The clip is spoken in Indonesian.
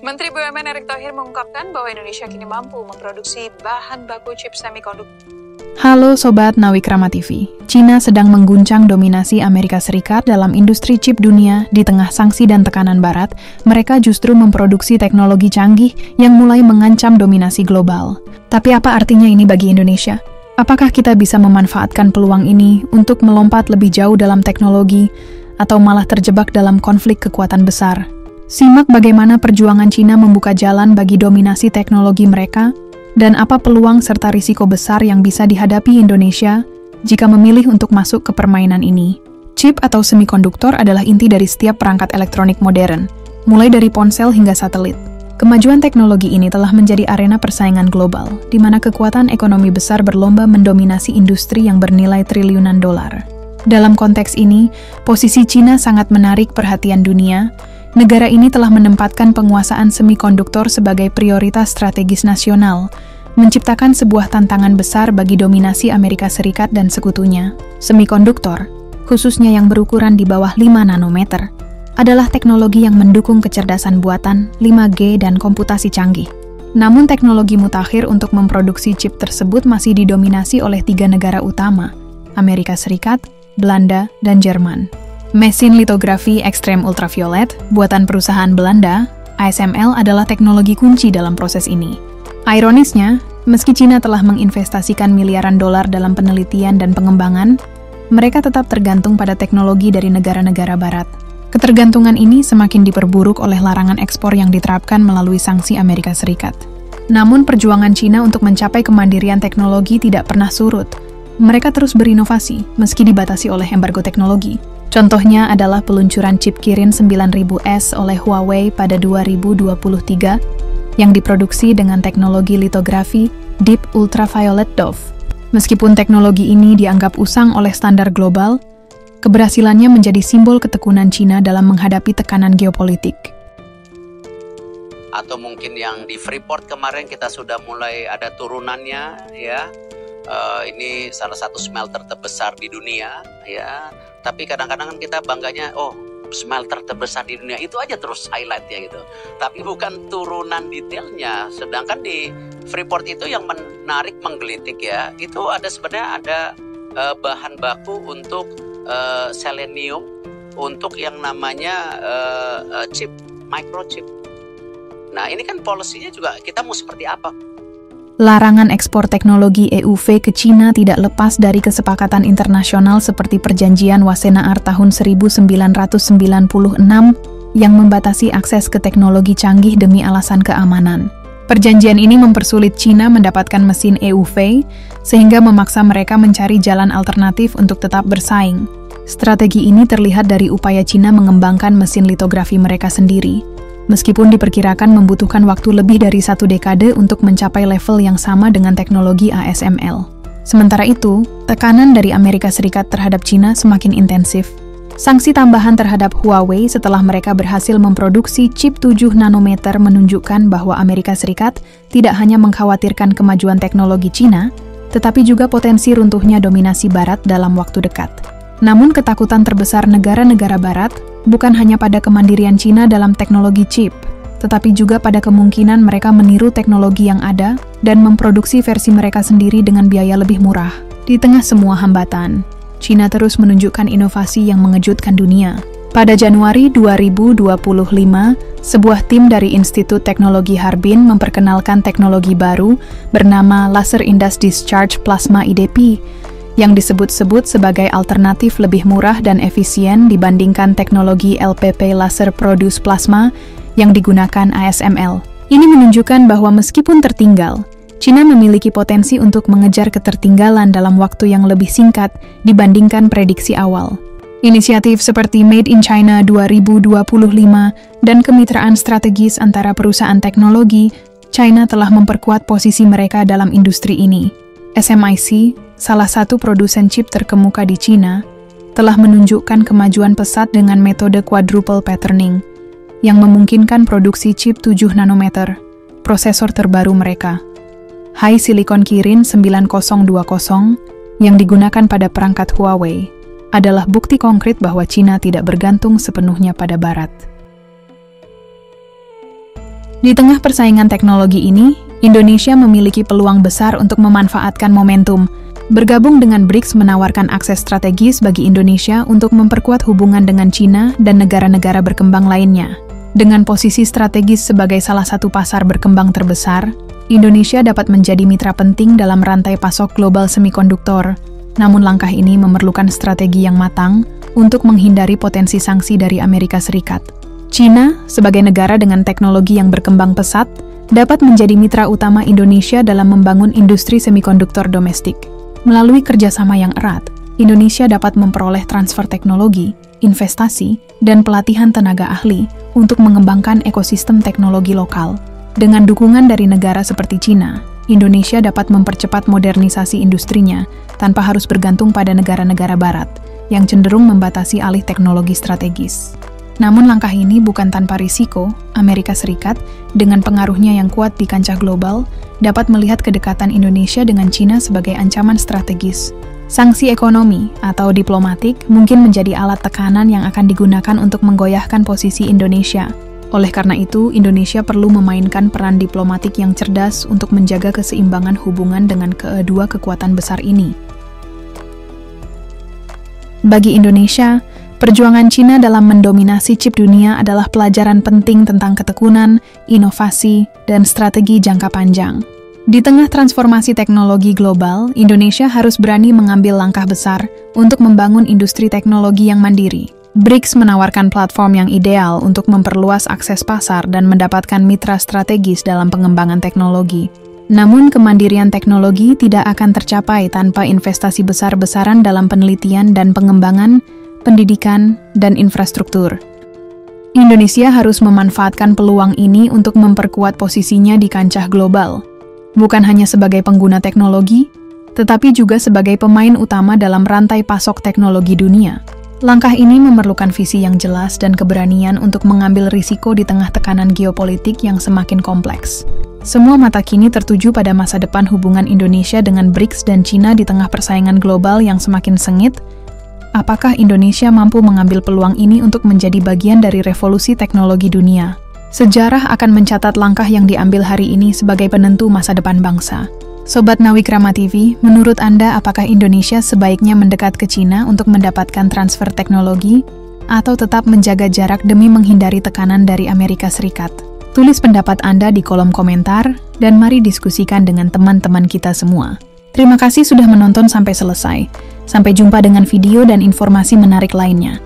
Menteri BUMN Erick Thohir mengungkapkan bahwa Indonesia kini mampu memproduksi bahan baku chip semikonduktor. Halo Sobat Nawikrama TV, China sedang mengguncang dominasi Amerika Serikat dalam industri chip dunia. Di tengah sanksi dan tekanan Barat, mereka justru memproduksi teknologi canggih yang mulai mengancam dominasi global. Tapi apa artinya ini bagi Indonesia? Apakah kita bisa memanfaatkan peluang ini untuk melompat lebih jauh dalam teknologi, atau malah terjebak dalam konflik kekuatan besar? Simak bagaimana perjuangan China membuka jalan bagi dominasi teknologi mereka, dan apa peluang serta risiko besar yang bisa dihadapi Indonesia jika memilih untuk masuk ke permainan ini. Chip atau semikonduktor adalah inti dari setiap perangkat elektronik modern, mulai dari ponsel hingga satelit. Kemajuan teknologi ini telah menjadi arena persaingan global, di mana kekuatan ekonomi besar berlomba mendominasi industri yang bernilai triliunan dolar. Dalam konteks ini, posisi China sangat menarik perhatian dunia. Negara ini telah menempatkan penguasaan semikonduktor sebagai prioritas strategis nasional, menciptakan sebuah tantangan besar bagi dominasi Amerika Serikat dan sekutunya. Semikonduktor, khususnya yang berukuran di bawah 5 nanometer, adalah teknologi yang mendukung kecerdasan buatan, 5G, dan komputasi canggih. Namun teknologi mutakhir untuk memproduksi chip tersebut masih didominasi oleh 3 negara utama, Amerika Serikat, Belanda, dan Jerman. Mesin litografi ekstrem ultraviolet, buatan perusahaan Belanda, ASML adalah teknologi kunci dalam proses ini. Ironisnya, meski China telah menginvestasikan miliaran dolar dalam penelitian dan pengembangan, mereka tetap tergantung pada teknologi dari negara-negara barat. Ketergantungan ini semakin diperburuk oleh larangan ekspor yang diterapkan melalui sanksi Amerika Serikat. Namun perjuangan China untuk mencapai kemandirian teknologi tidak pernah surut. Mereka terus berinovasi, meski dibatasi oleh embargo teknologi. Contohnya adalah peluncuran chip Kirin 9000S oleh Huawei pada 2023 yang diproduksi dengan teknologi litografi Deep Ultraviolet Dove. Meskipun teknologi ini dianggap usang oleh standar global, keberhasilannya menjadi simbol ketekunan China dalam menghadapi tekanan geopolitik. Atau mungkin yang di Freeport kemarin kita sudah mulai ada turunannya, ya. Ini salah satu smelter terbesar di dunia, ya. Tapi kadang-kadang kan kita bangganya, oh smelter terbesar di dunia, itu aja terus highlight ya gitu. Tapi bukan turunan detailnya. Sedangkan di Freeport itu yang menarik, menggelitik ya, itu sebenarnya ada bahan baku untuk selenium, untuk yang namanya chip, microchip. Nah ini kan polisinya juga kita mau seperti apa? Larangan ekspor teknologi EUV ke China tidak lepas dari kesepakatan internasional seperti Perjanjian Wassenaar tahun 1996 yang membatasi akses ke teknologi canggih demi alasan keamanan. Perjanjian ini mempersulit China mendapatkan mesin EUV, sehingga memaksa mereka mencari jalan alternatif untuk tetap bersaing. Strategi ini terlihat dari upaya China mengembangkan mesin litografi mereka sendiri, meskipun diperkirakan membutuhkan waktu lebih dari 1 dekade untuk mencapai level yang sama dengan teknologi ASML. Sementara itu, tekanan dari Amerika Serikat terhadap China semakin intensif. Sanksi tambahan terhadap Huawei setelah mereka berhasil memproduksi chip 7 nanometer menunjukkan bahwa Amerika Serikat tidak hanya mengkhawatirkan kemajuan teknologi China, tetapi juga potensi runtuhnya dominasi Barat dalam waktu dekat. Namun ketakutan terbesar negara-negara Barat bukan hanya pada kemandirian China dalam teknologi chip, tetapi juga pada kemungkinan mereka meniru teknologi yang ada dan memproduksi versi mereka sendiri dengan biaya lebih murah. Di tengah semua hambatan, China terus menunjukkan inovasi yang mengejutkan dunia. Pada Januari 2025, sebuah tim dari Institut Teknologi Harbin memperkenalkan teknologi baru bernama Laser Induced Discharge Plasma IDP, yang disebut-sebut sebagai alternatif lebih murah dan efisien dibandingkan teknologi LPP Laser Produce Plasma yang digunakan ASML. Ini menunjukkan bahwa meskipun tertinggal, China memiliki potensi untuk mengejar ketertinggalan dalam waktu yang lebih singkat dibandingkan prediksi awal. Inisiatif seperti Made in China 2025 dan kemitraan strategis antara perusahaan teknologi, China telah memperkuat posisi mereka dalam industri ini. SMIC, salah satu produsen chip terkemuka di China, telah menunjukkan kemajuan pesat dengan metode quadruple patterning, yang memungkinkan produksi chip 7 nanometer, prosesor terbaru mereka. High Silicon Kirin 9020, yang digunakan pada perangkat Huawei, adalah bukti konkret bahwa China tidak bergantung sepenuhnya pada Barat. Di tengah persaingan teknologi ini, Indonesia memiliki peluang besar untuk memanfaatkan momentum. Bergabung dengan BRICS menawarkan akses strategis bagi Indonesia untuk memperkuat hubungan dengan China dan negara-negara berkembang lainnya. Dengan posisi strategis sebagai salah satu pasar berkembang terbesar, Indonesia dapat menjadi mitra penting dalam rantai pasok global semikonduktor. Namun langkah ini memerlukan strategi yang matang untuk menghindari potensi sanksi dari Amerika Serikat. China, sebagai negara dengan teknologi yang berkembang pesat, dapat menjadi mitra utama Indonesia dalam membangun industri semikonduktor domestik. Melalui kerjasama yang erat, Indonesia dapat memperoleh transfer teknologi, investasi, dan pelatihan tenaga ahli untuk mengembangkan ekosistem teknologi lokal. Dengan dukungan dari negara seperti China, Indonesia dapat mempercepat modernisasi industrinya tanpa harus bergantung pada negara-negara barat yang cenderung membatasi alih teknologi strategis. Namun langkah ini bukan tanpa risiko. Amerika Serikat, dengan pengaruhnya yang kuat di kancah global, dapat melihat kedekatan Indonesia dengan China sebagai ancaman strategis. Sanksi ekonomi atau diplomatik mungkin menjadi alat tekanan yang akan digunakan untuk menggoyahkan posisi Indonesia. Oleh karena itu, Indonesia perlu memainkan peran diplomatik yang cerdas untuk menjaga keseimbangan hubungan dengan kedua kekuatan besar ini. Bagi Indonesia, perjuangan China dalam mendominasi chip dunia adalah pelajaran penting tentang ketekunan, inovasi, dan strategi jangka panjang. Di tengah transformasi teknologi global, Indonesia harus berani mengambil langkah besar untuk membangun industri teknologi yang mandiri. BRICS menawarkan platform yang ideal untuk memperluas akses pasar dan mendapatkan mitra strategis dalam pengembangan teknologi. Namun, kemandirian teknologi tidak akan tercapai tanpa investasi besar-besaran dalam penelitian dan pengembangan, pendidikan, dan infrastruktur. Indonesia harus memanfaatkan peluang ini untuk memperkuat posisinya di kancah global, bukan hanya sebagai pengguna teknologi, tetapi juga sebagai pemain utama dalam rantai pasok teknologi dunia. Langkah ini memerlukan visi yang jelas dan keberanian untuk mengambil risiko di tengah tekanan geopolitik yang semakin kompleks. Semua mata kini tertuju pada masa depan hubungan Indonesia dengan BRICS dan China di tengah persaingan global yang semakin sengit. Apakah Indonesia mampu mengambil peluang ini untuk menjadi bagian dari revolusi teknologi dunia? Sejarah akan mencatat langkah yang diambil hari ini sebagai penentu masa depan bangsa. Sobat Nawikrama TV, menurut Anda apakah Indonesia sebaiknya mendekat ke China untuk mendapatkan transfer teknologi atau tetap menjaga jarak demi menghindari tekanan dari Amerika Serikat? Tulis pendapat Anda di kolom komentar dan mari diskusikan dengan teman-teman kita semua. Terima kasih sudah menonton sampai selesai. Sampai jumpa dengan video dan informasi menarik lainnya.